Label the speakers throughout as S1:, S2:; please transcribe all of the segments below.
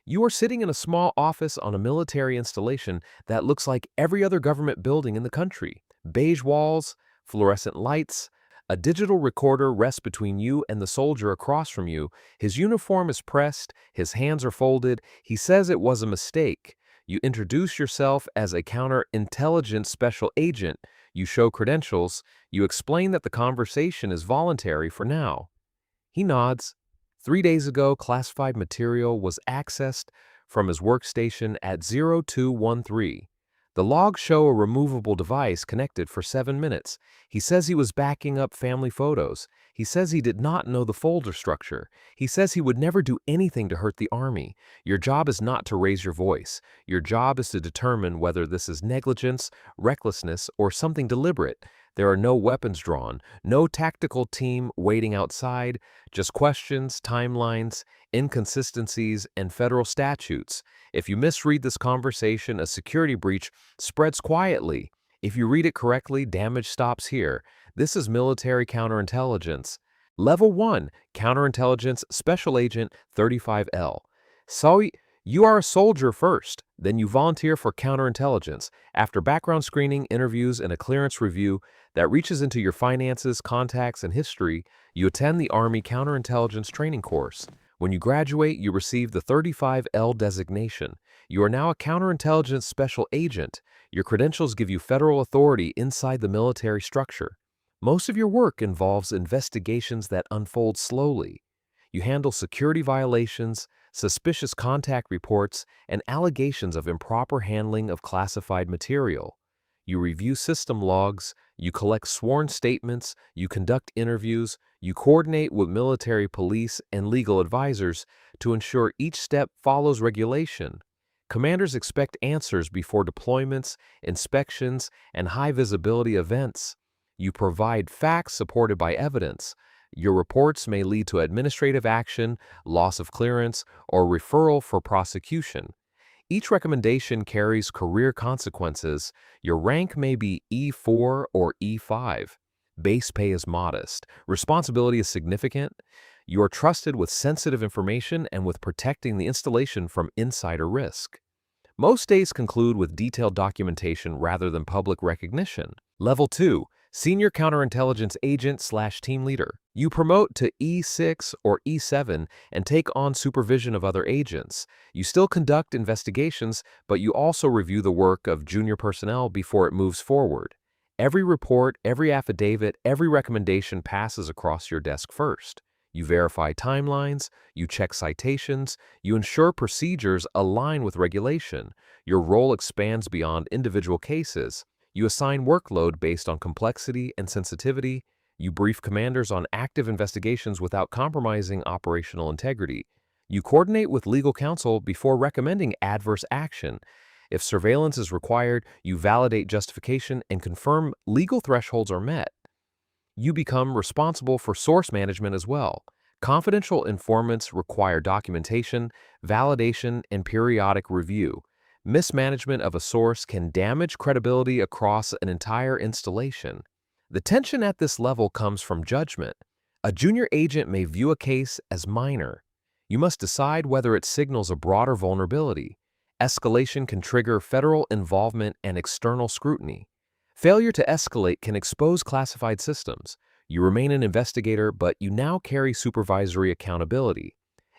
S1: You are sitting in a small office on a military installation that looks like every other government building in the country. Beige walls, fluorescent lights, a digital recorder rests between you and the soldier across from you. His uniform is pressed, his hands are folded. He says it was a mistake. You introduce yourself as a counterintelligence special agent. You show credentials. You explain that the conversation is voluntary for now. He nods. 3 days ago, classified material was accessed from his workstation at 0213. The logs show a removable device connected for 7 minutes. He says he was backing up family photos. He says he did not know the folder structure. He says he would never do anything to hurt the Army. Your job is not to raise your voice. Your job is to determine whether this is negligence, recklessness, or something deliberate. There are no weapons drawn, no tactical team waiting outside, just questions, timelines, inconsistencies, and federal statutes. If you misread this conversation, a security breach spreads quietly. If you read it correctly, damage stops here. This is military counterintelligence. Level 1, Counterintelligence Special Agent 35L. So you are a soldier first, then you volunteer for counterintelligence. After background screening, interviews, and a clearance review that reaches into your finances, contacts, and history, you attend the Army Counterintelligence training course. When you graduate, you receive the 35L designation. You are now a counterintelligence special agent. Your credentials give you federal authority inside the military structure. Most of your work involves investigations that unfold slowly. You handle security violations, suspicious contact reports, and allegations of improper handling of classified material. You review system logs, you collect sworn statements, you conduct interviews, you coordinate with military police and legal advisors to ensure each step follows regulation. Commanders expect answers before deployments, inspections, and high-visibility events. You provide facts supported by evidence. Your reports may lead to administrative action, loss of clearance, or referral for prosecution. Each recommendation carries career consequences. Your rank may be E4 or E5. Base pay is modest. Responsibility is significant. You are trusted with sensitive information and with protecting the installation from insider risk. Most days conclude with detailed documentation rather than public recognition. Level 2, Senior Counterintelligence Agent/Team Leader. You promote to E6 or E7 and take on supervision of other agents. You still conduct investigations, but you also review the work of junior personnel before it moves forward. Every report, every affidavit, every recommendation passes across your desk first. You verify timelines, you check citations, you ensure procedures align with regulation. Your role expands beyond individual cases. You assign workload based on complexity and sensitivity. You brief commanders on active investigations without compromising operational integrity. You coordinate with legal counsel before recommending adverse action. If surveillance is required, you validate justification and confirm legal thresholds are met. You become responsible for source management as well. Confidential informants require documentation, validation, and periodic review. Mismanagement of a source can damage credibility across an entire installation. The tension at this level comes from judgment. A junior agent may view a case as minor. You must decide whether it signals a broader vulnerability. Escalation can trigger federal involvement and external scrutiny. Failure to escalate can expose classified systems. You remain an investigator, but you now carry supervisory accountability.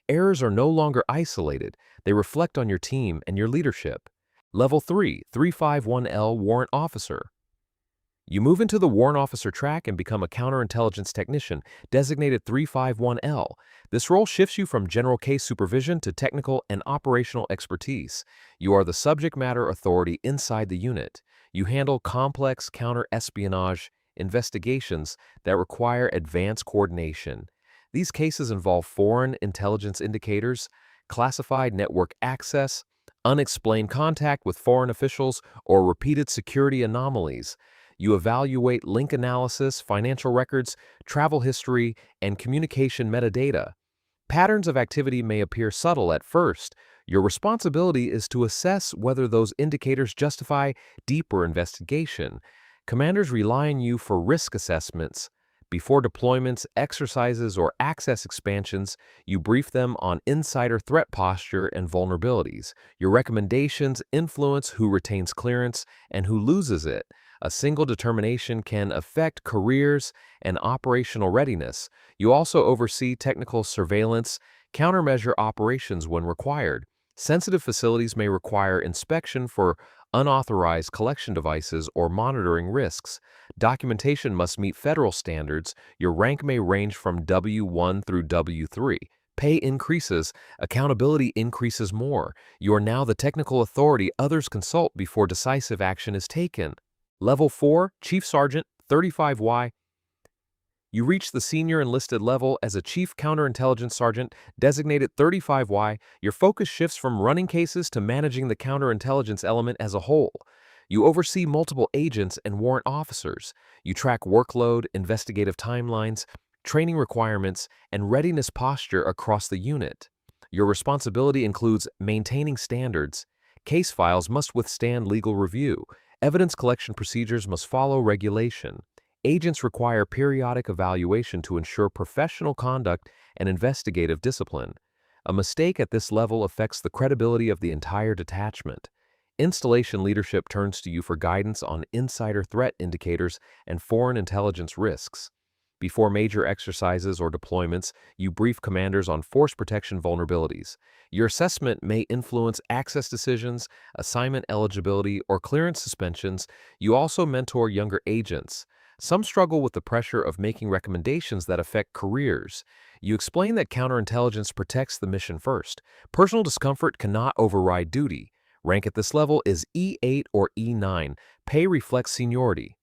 S1: Errors are no longer isolated. They reflect on your team and your leadership. Level 3, 351L Warrant Officer. You move into the Warrant Officer track and become a counterintelligence technician, designated 351L. This role shifts you from general case supervision to technical and operational expertise. You are the subject matter authority inside the unit. You handle complex counter-espionage investigations that require advanced coordination. These cases involve foreign intelligence indicators, classified network access, unexplained contact with foreign officials, or repeated security anomalies. You evaluate link analysis, financial records, travel history, and communication metadata. Patterns of activity may appear subtle at first. Your responsibility is to assess whether those indicators justify deeper investigation. Commanders rely on you for risk assessments, Before deployments, exercises, or access expansions, you brief them on insider threat posture and vulnerabilities. Your recommendations influence who retains clearance and who loses it. A single determination can affect careers and operational readiness. You also oversee technical surveillance, countermeasure operations when required. Sensitive facilities may require inspection for unauthorized collection devices or monitoring risks. Documentation must meet federal standards. Your rank may range from W1 through W3. Pay increases, accountability increases more. You are now the technical authority others consult before decisive action is taken. Level 4, Chief Sergeant, 35Y. You reach the senior enlisted level as a Chief Counterintelligence Sergeant, designated 35Y. Your focus shifts from running cases to managing the counterintelligence element as a whole. You oversee multiple agents and warrant officers. You track workload, investigative timelines, training requirements, and readiness posture across the unit. Your responsibility includes maintaining standards. Case files must withstand legal review. Evidence collection procedures must follow regulation. Agents require periodic evaluation to ensure professional conduct and investigative discipline. A mistake at this level affects the credibility of the entire detachment. Installation leadership turns to you for guidance on insider threat indicators and foreign intelligence risks. Before major exercises or deployments, you brief commanders on force protection vulnerabilities. Your assessment may influence access decisions, assignment eligibility, or clearance suspensions. You also mentor younger agents. Some struggle with the pressure of making recommendations that affect careers. You explain that counterintelligence protects the mission first. Personal discomfort cannot override duty. Rank at this level is E8 or E9. Pay reflects seniority.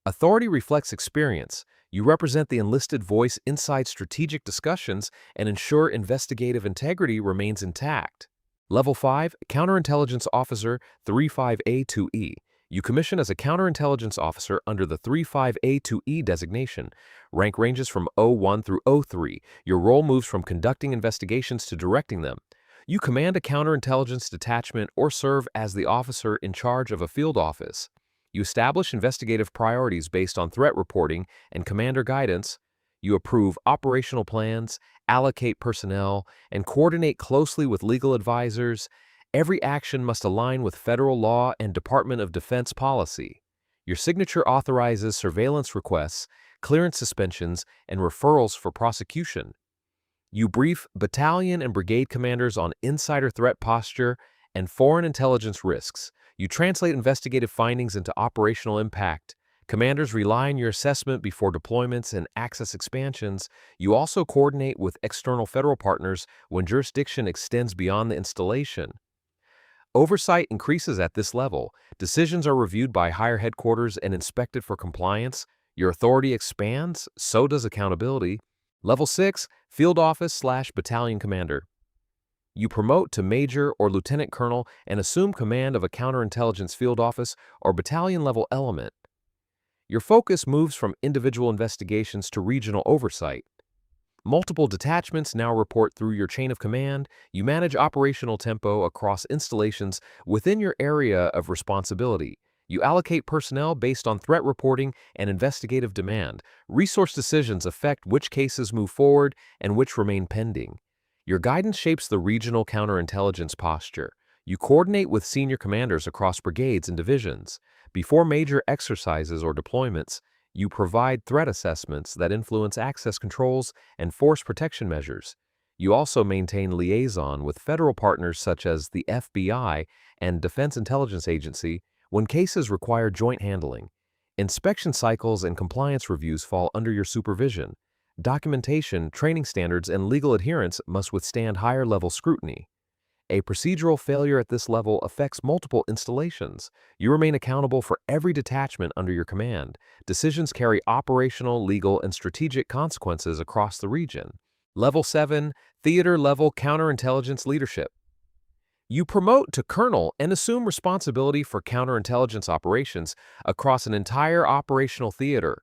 S1: Authority reflects experience. You represent the enlisted voice inside strategic discussions and ensure investigative integrity remains intact. Level 5, Counterintelligence Officer 35A2E. You commission as a counterintelligence officer under the 35A2E designation. Rank ranges from O1 through O3. Your role moves from conducting investigations to directing them. You command a counterintelligence detachment or serve as the officer in charge of a field office. You establish investigative priorities based on threat reporting and commander guidance. You approve operational plans, allocate personnel, and coordinate closely with legal advisors. Every action must align with federal law and Department of Defense policy. Your signature authorizes surveillance requests, clearance suspensions, and referrals for prosecution. You brief battalion and brigade commanders on insider threat posture and foreign intelligence risks. You translate investigative findings into operational impact. Commanders rely on your assessment before deployments and access expansions. You also coordinate with external federal partners when jurisdiction extends beyond the installation. Oversight increases at this level. Decisions are reviewed by higher headquarters and inspected for compliance. Your authority expands, so does accountability. Level 6, Field Office/Battalion Commander. You promote to Major or Lieutenant Colonel and assume command of a counterintelligence field office or battalion-level element. Your focus moves from individual investigations to regional oversight. Multiple detachments now report through your chain of command. You manage operational tempo across installations within your area of responsibility. You allocate personnel based on threat reporting and investigative demand. Resource decisions affect which cases move forward and which remain pending. Your guidance shapes the regional counterintelligence posture. You coordinate with senior commanders across brigades and divisions. Before major exercises or deployments, you provide threat assessments that influence access controls and force protection measures. You also maintain liaison with federal partners such as the FBI and Defense Intelligence Agency when cases require joint handling. Inspection cycles and compliance reviews fall under your supervision. Documentation, training standards, and legal adherence must withstand higher-level scrutiny. A procedural failure at this level affects multiple installations. You remain accountable for every detachment under your command. Decisions carry operational, legal, and strategic consequences across the region. Level 7, Theater-Level Counterintelligence Leadership. You promote to colonel and assume responsibility for counterintelligence operations across an entire operational theater.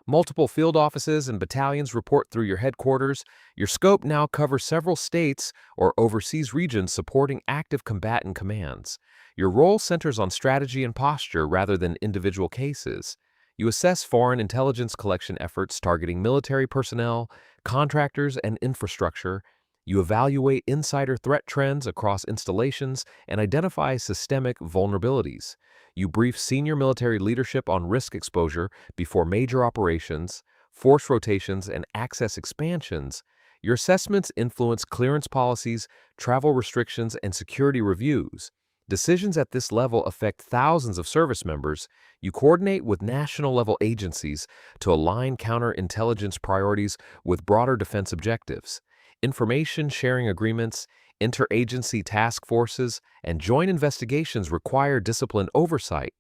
S1: Multiple field offices and battalions report through your headquarters. Your scope now covers several states or overseas regions supporting active combatant commands. Your role centers on strategy and posture rather than individual cases. You assess foreign intelligence collection efforts targeting military personnel, contractors, and infrastructure. You evaluate insider threat trends across installations and identify systemic vulnerabilities. You brief senior military leadership on risk exposure before major operations, force rotations, and access expansions. Your assessments influence clearance policies, travel restrictions, and security reviews. Decisions at this level affect thousands of service members. You coordinate with national-level agencies to align counterintelligence priorities with broader defense objectives. Information sharing agreements, interagency task forces, and joint investigations require disciplined oversight.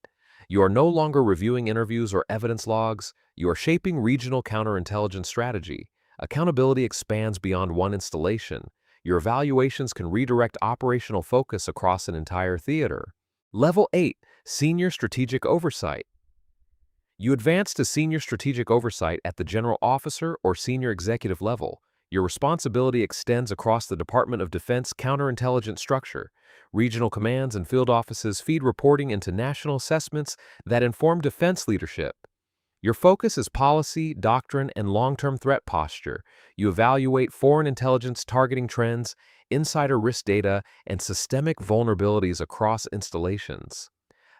S1: You are no longer reviewing interviews or evidence logs. You are shaping regional counterintelligence strategy. Accountability expands beyond one installation. Your evaluations can redirect operational focus across an entire theater. Level 8. Senior Strategic Oversight. You advance to senior strategic oversight at the general officer or senior executive level. Your responsibility extends across the Department of Defense counterintelligence structure. Regional commands and field offices feed reporting into national assessments that inform defense leadership. Your focus is policy, doctrine, and long-term threat posture. You evaluate foreign intelligence targeting trends, insider risk data, and systemic vulnerabilities across installations.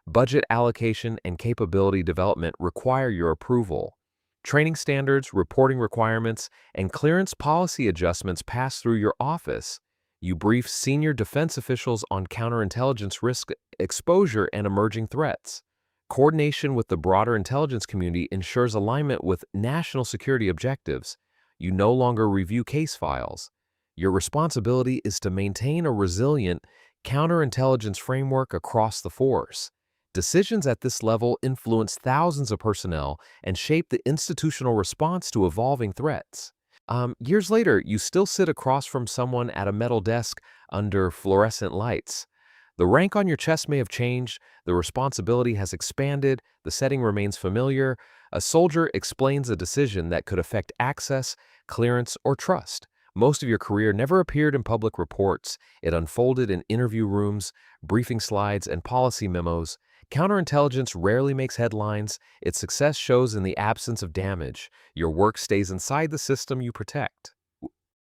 S1: Budget allocation and capability development require your approval. Training standards, reporting requirements, and clearance policy adjustments pass through your office. You brief senior defense officials on counterintelligence risk exposure and emerging threats. Coordination with the broader intelligence community ensures alignment with national security objectives. You no longer review case files. Your responsibility is to maintain a resilient counterintelligence framework across the force. Decisions at this level influence thousands of personnel and shape the institutional response to evolving threats. Years later, you still sit across from someone at a metal desk under fluorescent lights. The rank on your chest may have changed, the responsibility has expanded, the setting remains familiar. A soldier explains a decision that could affect access, clearance, or trust. Most of your career never appeared in public reports. It unfolded in interview rooms, briefing slides, and policy memos. Counterintelligence rarely makes headlines. Its success shows in the absence of damage. Your work stays inside the system you protect.